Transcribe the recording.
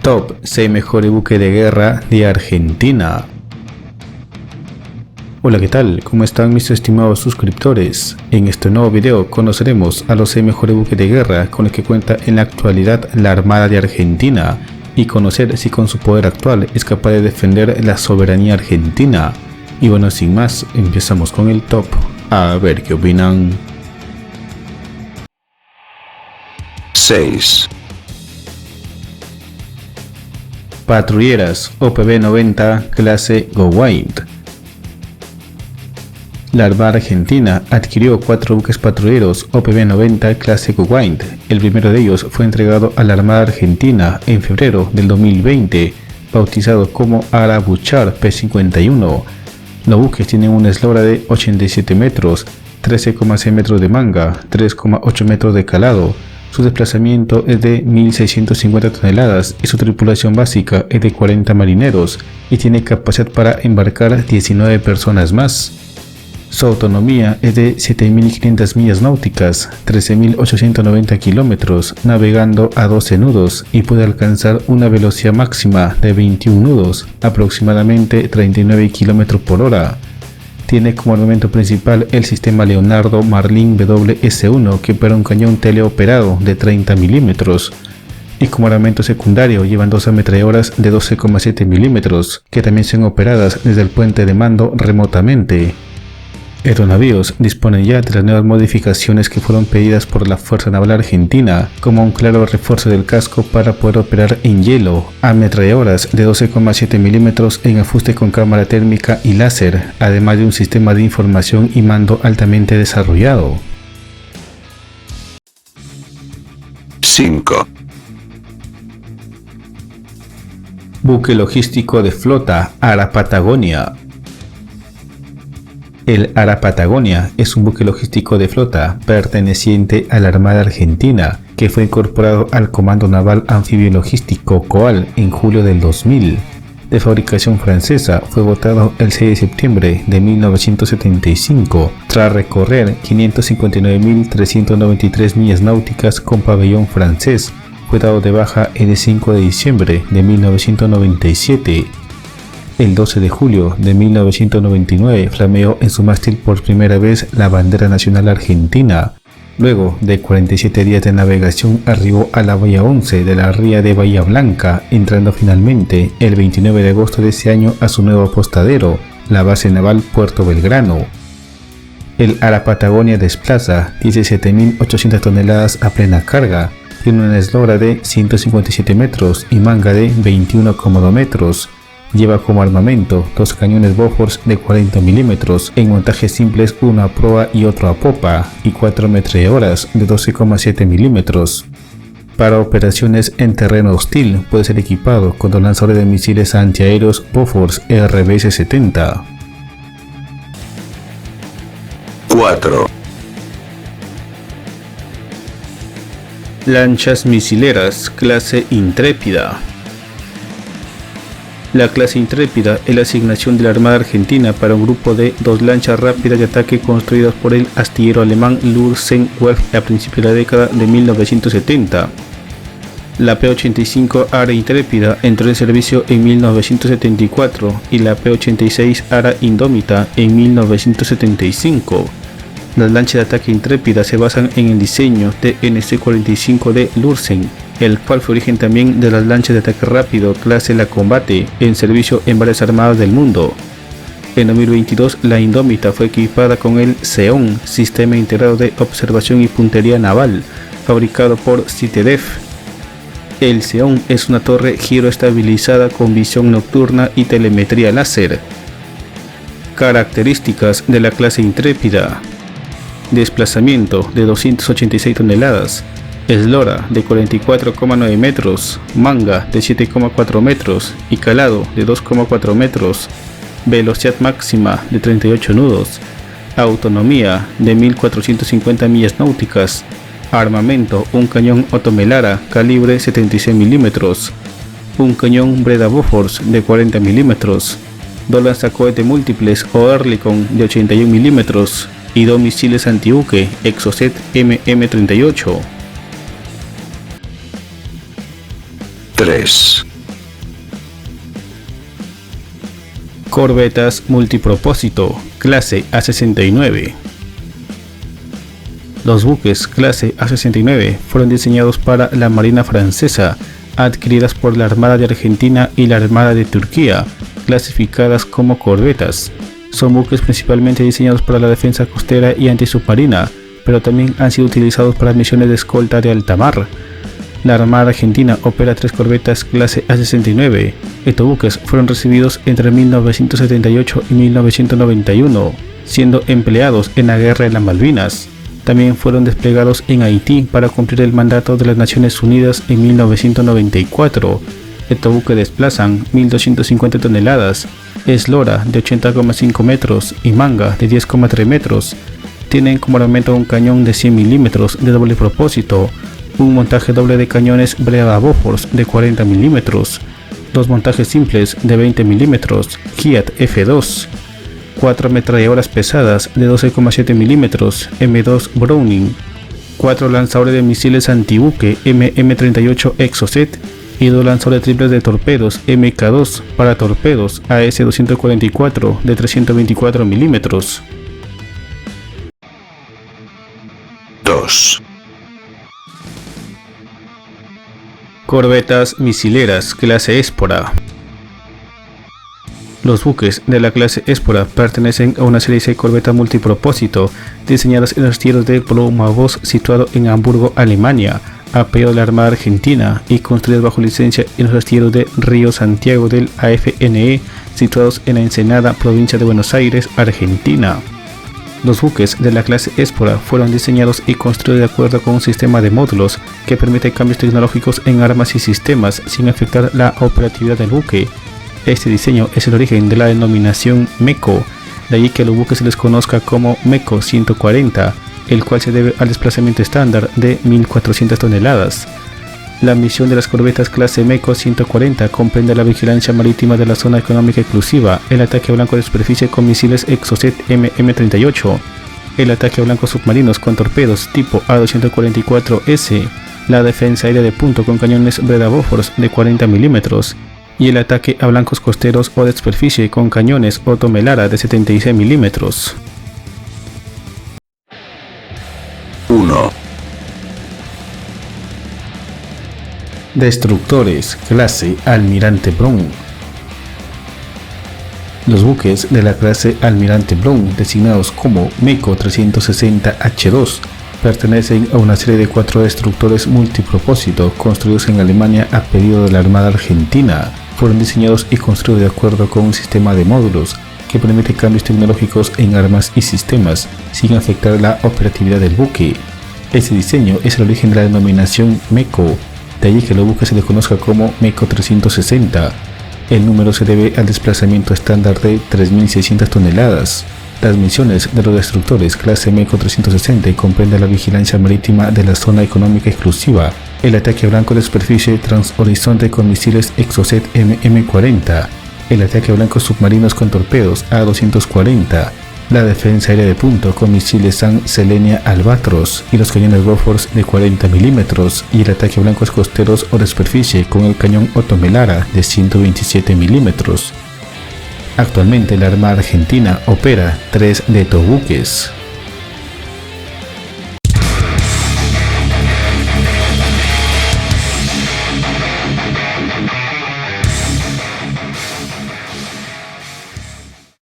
Top 6 mejores buques de guerra de Argentina. Hola, ¿qué tal? ¿Cómo están mis estimados suscriptores? En este nuevo video conoceremos a los 6 mejores buques de guerra con los que cuenta en la actualidad la Armada de Argentina y conocer si con su poder actual es capaz de defender la soberanía argentina. Y bueno, sin más, empezamos con el top. A ver qué opinan. 6. Patrulleras OPB-90 clase Gowind. La Armada Argentina adquirió 4 buques patrulleros OPB-90 clase Gowind. El primero de ellos fue entregado a la Armada Argentina en febrero del 2020, bautizado como Arabuchar P-51. Los buques tienen una eslora de 87 metros, 13,6 metros de manga, 3,8 metros de calado. Su desplazamiento es de 1.650 toneladas y su tripulación básica es de 40 marineros y tiene capacidad para embarcar 19 personas más. Su autonomía es de 7.500 millas náuticas, 13.890 kilómetros, navegando a 12 nudos y puede alcanzar una velocidad máxima de 21 nudos, aproximadamente 39 kilómetros por hora. Tiene como armamento principal el sistema Leonardo Marlin WS-1 que opera un cañón teleoperado de 30 milímetros y como armamento secundario llevan 2 ametralladoras de 12,7 milímetros que también son operadas desde el puente de mando remotamente. Estos navíos disponen ya de las nuevas modificaciones que fueron pedidas por la Fuerza Naval Argentina, como un claro refuerzo del casco para poder operar en hielo, ametralladoras de 12,7 milímetros en afuste con cámara térmica y láser, además de un sistema de información y mando altamente desarrollado. 5. Buque logístico de flota Ara Patagonia. El Ara Patagonia es un buque logístico de flota perteneciente a la Armada Argentina que fue incorporado al Comando Naval Anfibio Logístico COAL en julio del 2000. De fabricación francesa, fue botado el 6 de septiembre de 1975 tras recorrer 559.393 millas náuticas con pabellón francés. Fue dado de baja el 5 de diciembre de 1997. El 12 de julio de 1999 flameó en su mástil por primera vez la bandera nacional argentina. Luego de 47 días de navegación arribó a la Bahía 11 de la ría de Bahía Blanca, entrando finalmente el 29 de agosto de ese año a su nuevo apostadero, la base naval Puerto Belgrano. El Ara Patagonia desplaza 17.800 toneladas a plena carga, tiene una eslora de 157 metros y manga de 21,2 metros. Lleva como armamento 2 cañones Bofors de 40 milímetros en montajes simples, uno a proa y otro a popa, y 4 ametralladoras de 12,7 milímetros. Para operaciones en terreno hostil puede ser equipado con 2 lanzadores de misiles antiaéreos Bofors RBS-70. 4. Lanchas misileras clase Intrépida. La clase Intrépida es la asignación de la Armada Argentina para un grupo de 2 lanchas rápidas de ataque construidas por el astillero alemán Lürssen-Werft a principios de la década de 1970. La P-85 Ara Intrépida entró en servicio en 1974 y la P-86 Ara Indómita en 1975. Las lanchas de ataque Intrépida se basan en el diseño de NC-45 de Lürssen, el cual fue origen también de las lanchas de ataque rápido clase La Combate en servicio en varias armadas del mundo. En 2022 la Indómita fue equipada con el SEON, Sistema Integrado de Observación y Puntería Naval, fabricado por CITEDEF. El SEON es una torre giroestabilizada con visión nocturna y telemetría láser. Características de la clase Intrépida: desplazamiento de 286 toneladas, eslora de 44,9 metros, manga de 7,4 metros y calado de 2,4 metros, velocidad máxima de 38 nudos, autonomía de 1.450 millas náuticas, armamento un cañón Otto Melara calibre 76 milímetros, un cañón Breda Bofors de 40 milímetros, 2 lanzacohetes múltiples o Oerlikon de 81 milímetros y 2 misiles antibuque Exocet MM-38. 3. Corbetas multipropósito, clase A69. Los buques clase A69 fueron diseñados para la Marina Francesa, adquiridas por la Armada de Argentina y la Armada de Turquía, clasificadas como corbetas. Son buques principalmente diseñados para la defensa costera y antisubmarina, pero también han sido utilizados para misiones de escolta de alta mar. La Armada Argentina opera 3 corbetas clase A69. Estos buques fueron recibidos entre 1978 y 1991, siendo empleados en la Guerra de las Malvinas. También fueron desplegados en Haití para cumplir el mandato de las Naciones Unidas en 1994. Estos buques desplazan 1.250 toneladas, eslora de 80,5 metros y manga de 10,3 metros. Tienen como armamento un cañón de 100 milímetros de doble propósito, un montaje doble de cañones Breda Bofors de 40 milímetros, 2 montajes simples de 20 milímetros Kiat F2, 4 ametralladoras pesadas de 12,7 milímetros M2 Browning, 4 lanzadores de misiles antibuque MM-38 Exocet y 2 lanzadores triples de torpedos MK2 para torpedos AS-244 de 324 milímetros. 2. Corbetas misileras clase Espora. Los buques de la clase Espora pertenecen a una serie de corbetas multipropósito diseñadas en los astilleros de Blumavos, situado en Hamburgo, Alemania, a pedido de la Armada Argentina y construidas bajo licencia en los astilleros de Río Santiago del AFNE, situados en la Ensenada, provincia de Buenos Aires, Argentina. Los buques de la clase Espora fueron diseñados y construidos de acuerdo con un sistema de módulos que permite cambios tecnológicos en armas y sistemas sin afectar la operatividad del buque. Este diseño es el origen de la denominación MECO, de allí que a los buques se les conozca como MECO 140, el cual se debe al desplazamiento estándar de 1.400 toneladas. La misión de las corbetas clase MECO 140 comprende la vigilancia marítima de la zona económica exclusiva, el ataque a blanco de superficie con misiles Exocet MM-38, el ataque a blancos submarinos con torpedos tipo A244S, la defensa aérea de punto con cañones Breda Bofors de 40 milímetros y el ataque a blancos costeros o de superficie con cañones Otto Melara de 76 milímetros. 1. Destructores clase Almirante Brown. Los buques de la clase Almirante Brown, designados como MECO 360H2, pertenecen a una serie de 4 destructores multipropósito construidos en Alemania a pedido de la Armada Argentina. Fueron diseñados y construidos de acuerdo con un sistema de módulos que permite cambios tecnológicos en armas y sistemas sin afectar la operatividad del buque. Este diseño es el origen de la denominación MECO, de allí que los buques se les conozca como MECO 360. El número se debe al desplazamiento estándar de 3.600 toneladas. Las misiones de los destructores clase MECO 360 comprenden la vigilancia marítima de la zona económica exclusiva, el ataque a blanco de superficie transhorizonte con misiles Exocet MM-40, el ataque a blancos submarinos con torpedos A240, la defensa aérea de punto con misiles SAM Selenia Albatros y los cañones Bofors de 40 milímetros y el ataque a blancos costeros o de superficie con el cañón Otto Melara de 127 milímetros. Actualmente la Armada Argentina opera 3 de estos buques.